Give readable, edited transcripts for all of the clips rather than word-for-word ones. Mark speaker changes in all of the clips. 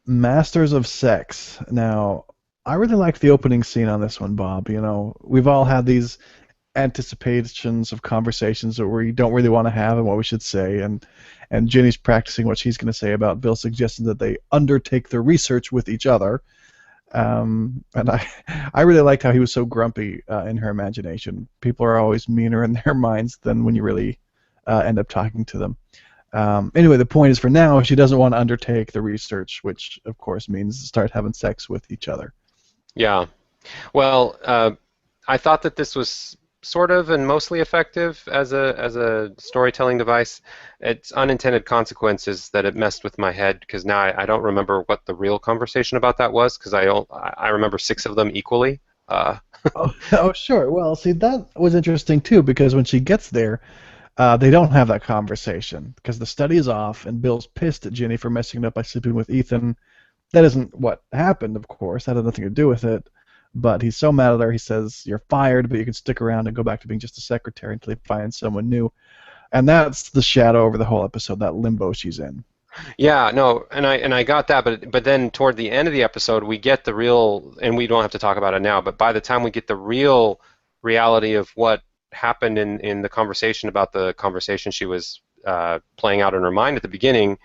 Speaker 1: Masters of Sex. Now, I really liked the opening scene on this one, Bob. We've all had these anticipations of conversations that we don't really want to have and what we should say, and Ginny's practicing what she's going to say about Bill suggesting that they undertake the research with each other. And I really liked how he was so grumpy in her imagination. People are always meaner in their minds than when you really end up talking to them. Anyway, the point is, for now, she doesn't want to undertake the research, which of course means start having sex with each other.
Speaker 2: Yeah. Well, I thought that this was sort of and mostly effective as a storytelling device. Its unintended consequences that it messed with my head because now I don't remember what the real conversation about that was because I remember six of them equally.
Speaker 1: Oh, oh, sure. Well, see, that was interesting too because when she gets there, they don't have that conversation because the study is off, and Bill's pissed at Ginny for messing it up by sleeping with Ethan. That isn't what happened, of course. That had nothing to do with it. But he's so mad at her, he says, "You're fired, but you can stick around and go back to being just a secretary until he finds someone new." And that's the shadow over the whole episode, that limbo she's in.
Speaker 2: Yeah, no, and I got that, but then toward the end of the episode, we get the real, and we don't have to talk about it now. But by the time we get the real reality of what happened in the conversation about the conversation she was playing out in her mind at the beginning,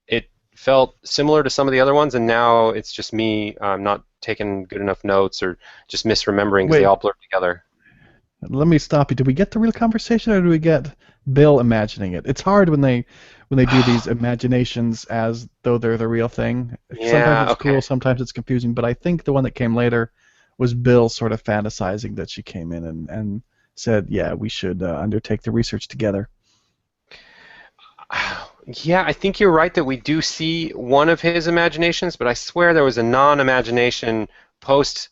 Speaker 2: it felt similar to some of the other ones, and now it's just me not taking good enough notes or just misremembering because they
Speaker 1: Wait,
Speaker 2: all blur together.
Speaker 1: let me stop you. Did we get the real conversation, or do we get Bill imagining it? It's hard when they do these imaginations as though they're the real thing. Sometimes
Speaker 2: Yeah,
Speaker 1: it's
Speaker 2: okay.
Speaker 1: cool, sometimes it's confusing, but I think the one that came later was Bill sort of fantasizing that she came in and said, "Yeah, we should undertake the research together."
Speaker 2: Yeah, I think you're right that we do see one of his imaginations, but I swear there was a non-imagination post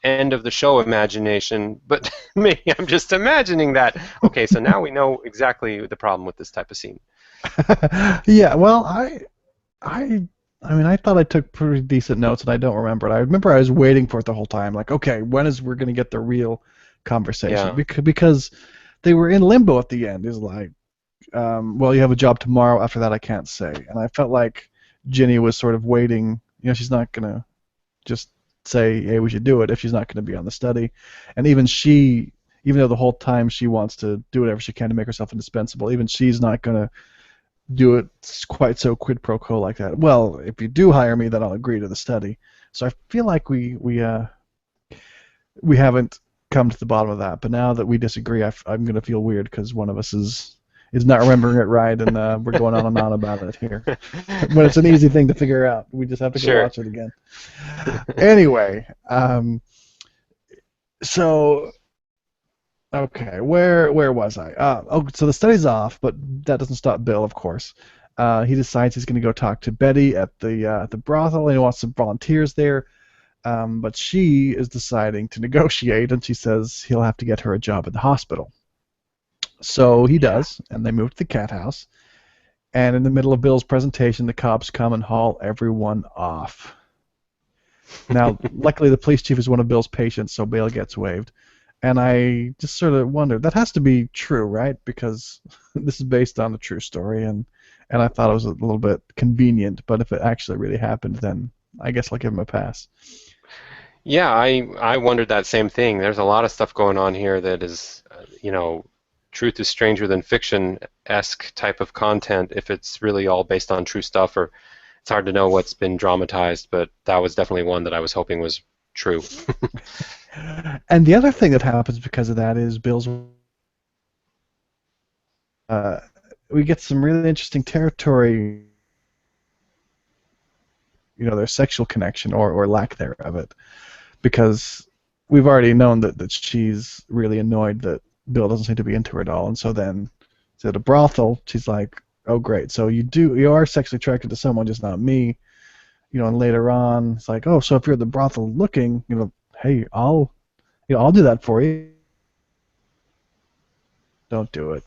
Speaker 2: end of the show imagination, but maybe I'm just imagining that. Okay, so now we know exactly the problem with this type of scene.
Speaker 1: Yeah, well, I, I mean, I thought I took pretty decent notes, and I don't remember it. I remember I was waiting for it the whole time, like, okay, when is we're gonna get the real conversation?
Speaker 2: Yeah.
Speaker 1: Because they were in limbo at the end. Is like, well, you have a job tomorrow. After that, I can't say. And I felt like Ginny was sort of waiting. She's not gonna just say, hey, we should do it if she's not gonna be on the study. And even she, even though the whole time she wants to do whatever she can to make herself indispensable, even she's not gonna do it quite so quid pro quo like that. Well, if you do hire me, then I'll agree to the study. So I feel like we haven't come to the bottom of that. But now that we disagree, I'm going to feel weird because one of us is not remembering it right, and we're going on and on about it here. When it's an easy thing to figure out, we just have to go
Speaker 2: Sure.
Speaker 1: watch it again. Anyway, so okay, where was I? So the study's off, but that doesn't stop Bill, of course. He decides he's going to go talk to Betty at the brothel, and he wants some volunteers there. But she is deciding to negotiate, and she says he'll have to get her a job at the hospital. So he
Speaker 2: Yeah.
Speaker 1: does, and they move to the cat house. And in the middle of Bill's presentation, the cops come and haul everyone off. Now, luckily, the police chief is one of Bill's patients, so bail gets waived. And I just sort of wondered, that has to be true, right? Because this is based on a true story, and I thought it was a little bit convenient. But if it actually really happened, then I guess I'll give him a pass.
Speaker 2: Yeah, I wondered that same thing. There's a lot of stuff going on here that is, truth is stranger than fiction-esque type of content if it's really all based on true stuff, or it's hard to know what's been dramatized, but that was definitely one that I was hoping was true.
Speaker 1: And the other thing that happens because of that is Bill's. Uh, we get some really interesting territory. Their sexual connection or lack thereof it, because we've already known that she's really annoyed that Bill doesn't seem to be into her at all, and so then at a brothel, she's like, "Oh, great! So you are sexually attracted to someone, just not me." And later on, it's like, "Oh, so if you're at the brothel looking, hey, I'll do that for you. Don't do it."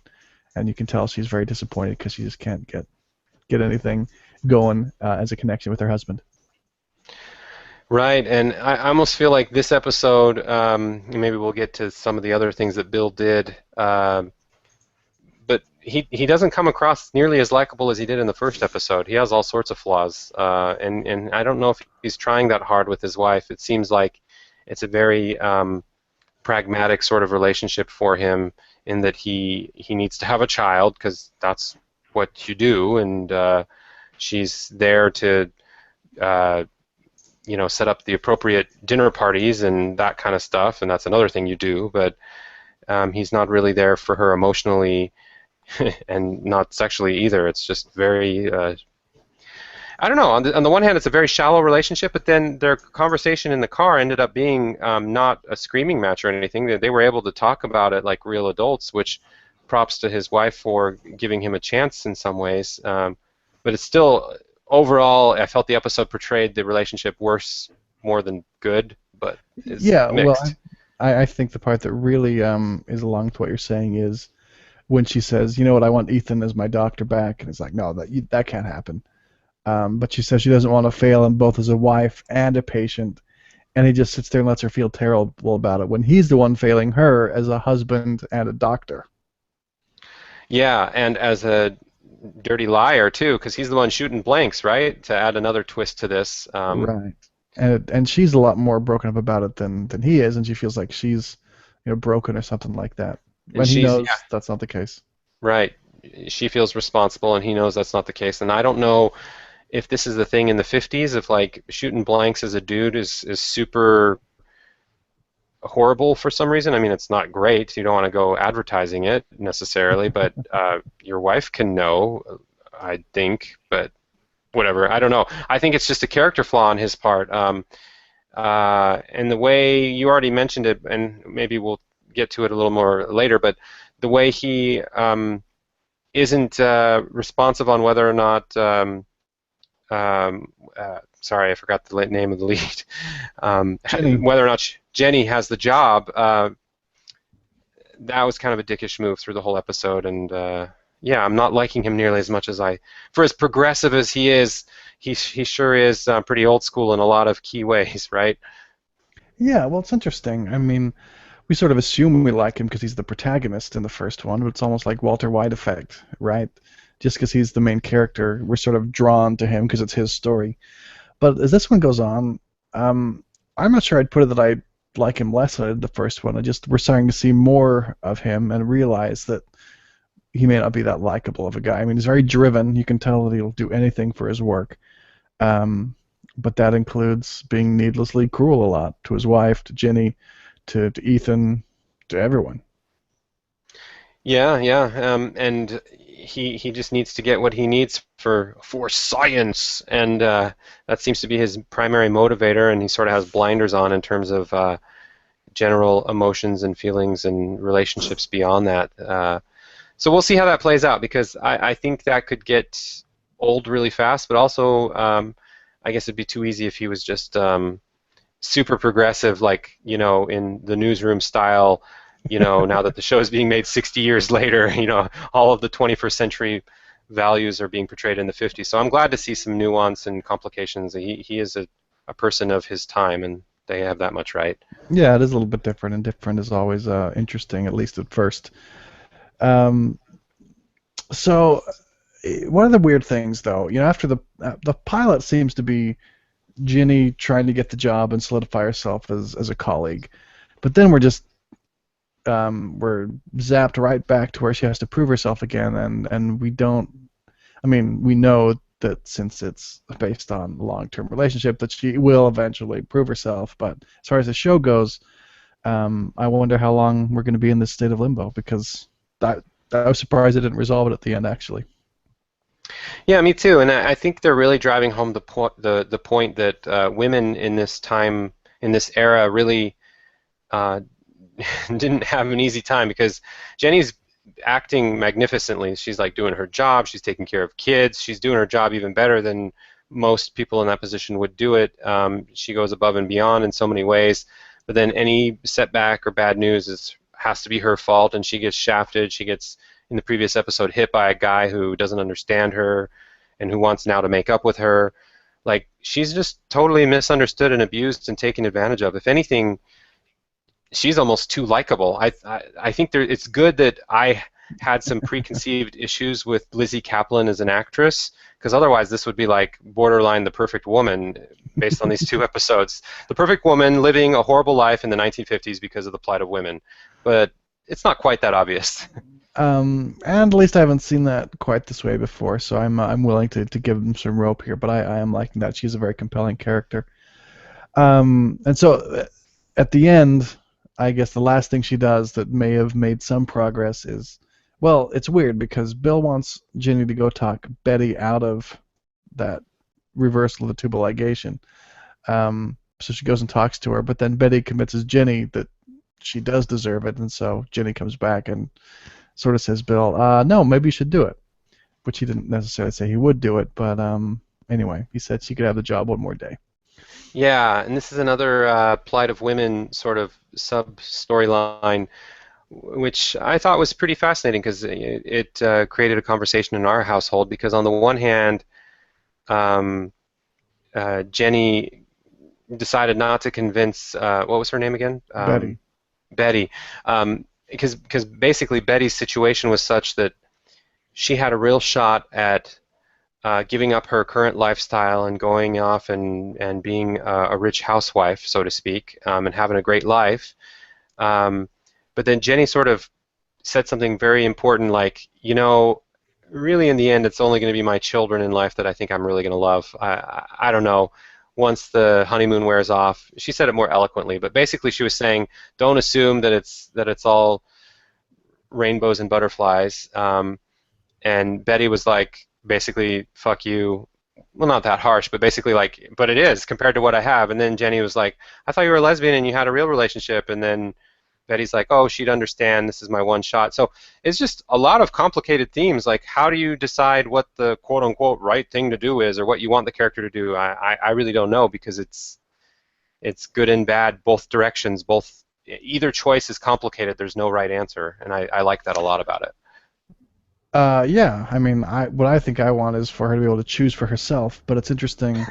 Speaker 1: And you can tell she's very disappointed because she just can't get anything going as a connection with her husband.
Speaker 2: Right, and I almost feel like this episode, maybe we'll get to some of the other things that Bill did, but he doesn't come across nearly as likable as he did in the first episode. He has all sorts of flaws, and I don't know if he's trying that hard with his wife. It seems like it's a very pragmatic sort of relationship for him, in that he needs to have a child because that's what you do, and she's there to set up the appropriate dinner parties and that kind of stuff, and that's another thing you do, but he's not really there for her emotionally and not sexually either. It's just very, I don't know. On the one hand, it's a very shallow relationship, but then their conversation in the car ended up being not a screaming match or anything. They were able to talk about it like real adults, which props to his wife for giving him a chance in some ways. But it's still, overall, I felt the episode portrayed the relationship worse more than good, but is
Speaker 1: Yeah, well,
Speaker 2: mixed.
Speaker 1: I think the part that really is along to what you're saying is when she says, you know what, I want Ethan as my doctor back, and it's like, no, that can't happen. But she says she doesn't want to fail him both as a wife and a patient, and he just sits there and lets her feel terrible about it when he's the one failing her as a husband and a doctor.
Speaker 2: Yeah, and as a dirty liar too, because he's the one shooting blanks, right? To add another twist to this.
Speaker 1: Right. And she's a lot more broken up about it than he is, and she feels like she's broken or something like that.
Speaker 2: And
Speaker 1: When he
Speaker 2: she's, yeah,
Speaker 1: knows that's not the case.
Speaker 2: right. She feels responsible, and he knows that's not the case. And I don't know if this is the thing in the 50s, if like shooting blanks as a dude is super horrible for some reason. I mean, it's not great. You don't want to go advertising it necessarily, but your wife can know, I think, but whatever. I don't know. I think it's just a character flaw on his part. And the way you already mentioned it, and maybe we'll get to it a little more later, but the way he isn't responsive on whether or not sorry, I forgot the name of the lead.
Speaker 1: Jenny.
Speaker 2: Whether or not Jenny has the job, that was kind of a dickish move through the whole episode, and yeah, I'm not liking him nearly as much as for as progressive as he is, he sure is pretty old school in a lot of key ways, right?
Speaker 1: Yeah, well, it's interesting. I mean, we sort of assume we like him because he's the protagonist in the first one, but it's almost like Walter White effect, right? Just because he's the main character, we're sort of drawn to him because it's his story. But as this one goes on, I'm not sure I'd put it that I like him less than I did the first one. We're starting to see more of him and realize that he may not be that likable of a guy. I mean, he's very driven. You can tell that he'll do anything for his work. But that includes being needlessly cruel a lot to his wife, to Ginny, to Ethan, to everyone.
Speaker 2: Yeah, yeah, and he just needs to get what he needs for science, and that seems to be his primary motivator, and he sort of has blinders on in terms of general emotions and feelings and relationships beyond that. So we'll see how that plays out, because I think that could get old really fast, but also I guess it'd be too easy if he was just super progressive, like, in the newsroom style, now that the show is being made 60 years later, all of the 21st century values are being portrayed in the 50s. So I'm glad to see some nuance and complications. He is a person of his time, and they have that much right.
Speaker 1: Yeah, it is a little bit different, and different is always interesting, at least at first. Um, so one of the weird things, though, after the pilot seems to be Ginny trying to get the job and solidify herself as a colleague, but then we're zapped right back to where she has to prove herself again, and we don't. I mean, we know that since it's based on a long-term relationship, that she will eventually prove herself. But as far as the show goes, I wonder how long we're going to be in this state of limbo, because I was surprised it didn't resolve it at the end, actually.
Speaker 2: Yeah, me too. And I think they're really driving home the point that women in this time, in this era, really uh, didn't have an easy time, because Jenny's acting magnificently. She's like doing her job. She's taking care of kids. She's doing her job even better than most people in that position would do it. She goes above and beyond in so many ways. But then any setback or bad news has to be her fault, and she gets shafted. She gets, in the previous episode, hit by a guy who doesn't understand her and who wants now to make up with her. Like, she's just totally misunderstood and abused and taken advantage of. If anything, she's almost too likable. I think it's good that had some preconceived issues with Lizzie Kaplan as an actress, because otherwise this would be like borderline The Perfect Woman based on these two episodes. The Perfect Woman living a horrible life in the 1950s because of the plight of women. But it's not quite that obvious.
Speaker 1: And at least I haven't seen that quite this way before, so I'm willing to give them some rope here. But I am liking that she's a very compelling character. And so at the end, I guess the last thing she does that may have made some progress is, well, it's weird because Bill wants Ginny to go talk Betty out of that reversal of the tubal ligation. So she goes and talks to her, but then Betty convinces Ginny that she does deserve it, and so Ginny comes back and sort of says, Bill, no, maybe you should do it. Which he didn't necessarily say he would do it, but anyway, he said she could have the job one more day.
Speaker 2: Yeah, and this is another plight of women sort of sub storyline, which I thought was pretty fascinating because it created a conversation in our household. Because on the one hand, um, Jenny decided not to convince what was her name again?
Speaker 1: Betty.
Speaker 2: Betty, because basically Betty's situation was such that she had a real shot at giving up her current lifestyle and going off and being a rich housewife, so to speak, and having a great life. But then Jenny sort of said something very important, like, really in the end, it's only going to be my children in life that I think I'm really going to love. I don't know. Once the honeymoon wears off, she said it more eloquently, but basically she was saying, don't assume that it's all rainbows and butterflies. And Betty was like, basically, fuck you. Well, not that harsh, but basically like, but it is compared to what I have. And then Jenny was like, I thought you were a lesbian and you had a real relationship. And then Betty's like, oh, she'd understand. This is my one shot. So it's just a lot of complicated themes. Like, how do you decide what the quote unquote right thing to do is, or what you want the character to do? I really don't know, because it's good and bad, both directions. Either choice is complicated. There's no right answer, and I like that a lot about it.
Speaker 1: Yeah, I mean, what I think I want is for her to be able to choose for herself, but it's interesting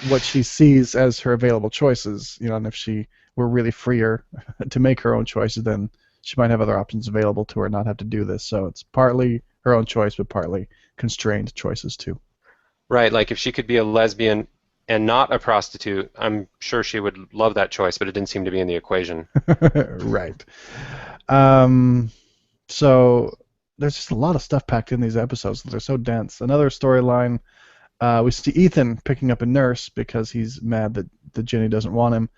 Speaker 1: what she sees as her available choices, and if she were really freer to make her own choices, then she might have other options available to her and not have to do this. So it's partly her own choice, but partly constrained choices too.
Speaker 2: Right, like if she could be a lesbian and not a prostitute, I'm sure she would love that choice, but it didn't seem to be in the equation.
Speaker 1: Right. Um, so there's just a lot of stuff packed in these episodes. They're so dense. Another storyline, we see Ethan picking up a nurse because he's mad that Jenny doesn't want him.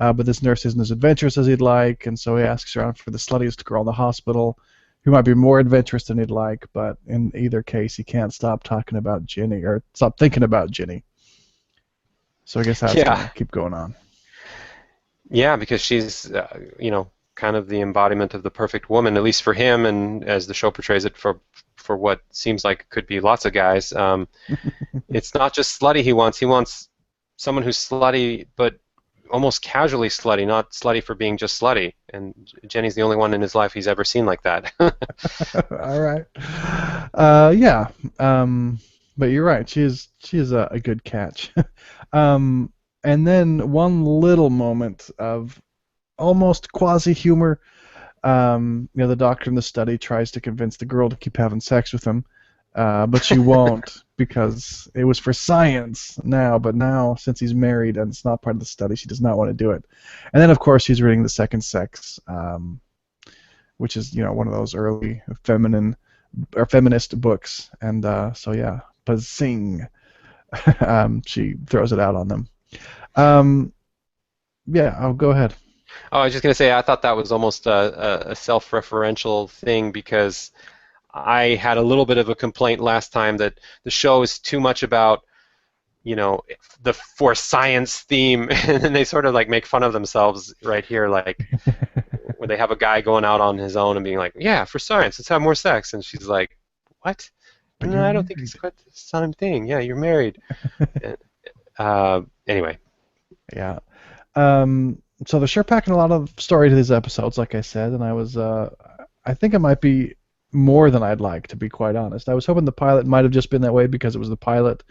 Speaker 1: But this nurse isn't as adventurous as he'd like, and so he asks around for the sluttiest girl in the hospital who might be more adventurous than he'd like, but in either case, he can't stop talking about Ginny, or stop thinking about Ginny. So I guess that's going
Speaker 2: Yeah,
Speaker 1: to keep going on.
Speaker 2: yeah, because she's, kind of the embodiment of the perfect woman, at least for him, and as the show portrays it for what seems like could be lots of guys. It's not just slutty he wants. He wants someone who's slutty, but almost casually slutty, not slutty for being just slutty. And Jenny's the only one in his life he's ever seen like that.
Speaker 1: All right. Yeah. But you're right. She is a good catch. And then one little moment of almost quasi humor. The doctor in the study tries to convince the girl to keep having sex with him, but she won't because it was for science now. But now, since he's married and it's not part of the study, she does not want to do it. And then, of course, she's reading The Second Sex, which is one of those early feminine or feminist books. And so yeah, buzzing. She throws it out on them. Um, yeah, I'll go ahead.
Speaker 2: Oh, I was just going to say, I thought that was almost a self-referential thing, because I had a little bit of a complaint last time that the show is too much about, the for science theme, and then they sort of like make fun of themselves right here, like where they have a guy going out on his own and being like, yeah, for science, let's have more sex, and she's like, what?
Speaker 1: But
Speaker 2: No,
Speaker 1: you're
Speaker 2: I don't think it's
Speaker 1: married.
Speaker 2: quite the same thing. Yeah, you're married. And, anyway.
Speaker 1: Yeah. So they're sure packing a lot of story to these episodes, like I said, and I think it might be more than I'd like, to be quite honest. I was hoping the pilot might have just been that way because it was the pilot.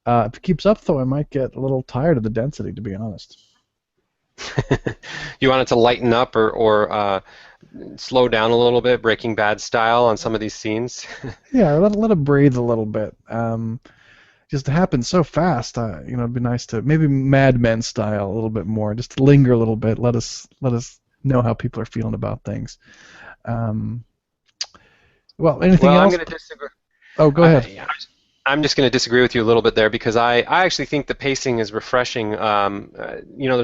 Speaker 1: If it keeps up, though, I might get a little tired of the density, to be honest.
Speaker 2: You want it to lighten up, or slow down a little bit, Breaking Bad style on some of these scenes.
Speaker 1: Yeah, or let it breathe a little bit. Just it happens so fast. It'd be nice to maybe Mad Men style a little bit more. Just linger a little bit. Let us know how people are feeling about things. Um, well, anything
Speaker 2: Well, I'm
Speaker 1: else?
Speaker 2: going to disagree.
Speaker 1: Oh, go ahead.
Speaker 2: I, I'm just going to disagree with you a little bit there because I actually think the pacing is refreshing. There's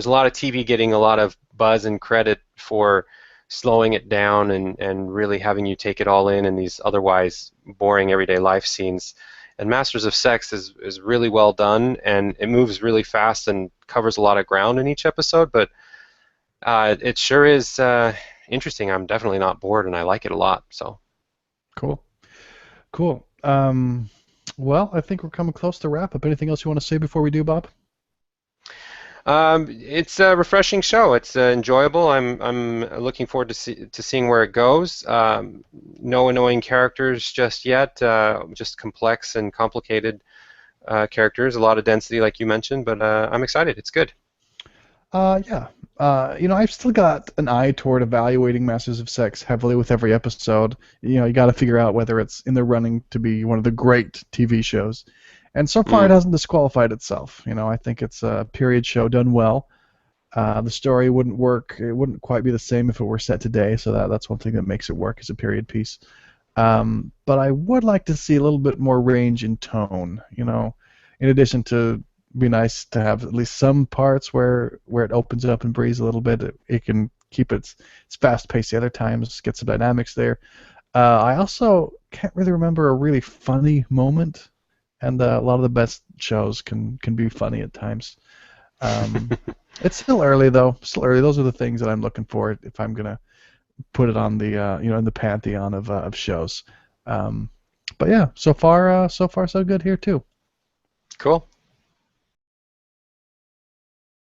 Speaker 2: a lot of TV getting a lot of buzz and credit for slowing it down and really having you take it all in these otherwise boring everyday life scenes. And Masters of Sex is really well done and it moves really fast and covers a lot of ground in each episode, but it sure is interesting. I'm definitely not bored and I like it a lot. So.
Speaker 1: Cool. Cool. Well, I think we're coming close to wrap up. Anything else you want to say before we do, Bob?
Speaker 2: It's a refreshing show. It's enjoyable. I'm looking forward to seeing where it goes. No annoying characters just yet. Just complex and complicated characters. A lot of density, like you mentioned, but I'm excited. It's good.
Speaker 1: Yeah. I've still got an eye toward evaluating Masters of Sex heavily with every episode. You got to figure out whether it's in the running to be one of the great TV shows. And so far, it
Speaker 2: Mm.
Speaker 1: hasn't disqualified itself. I think it's a period show done well. The story wouldn't work. It wouldn't quite be the same if it were set today. So that's one thing that makes it work as a period piece. But I would like to see a little bit more range in tone. In addition to be nice to have at least some parts where it opens up and breathes a little bit. It can keep its fast pace the other times, get some dynamics there. I also can't really remember a really funny moment, and a lot of the best shows can be funny at times. Um, it's still early though. Still early. Those are the things that I'm looking for if I'm gonna put it on the in the pantheon of shows. Um, but yeah, so far so good here too.
Speaker 2: Cool.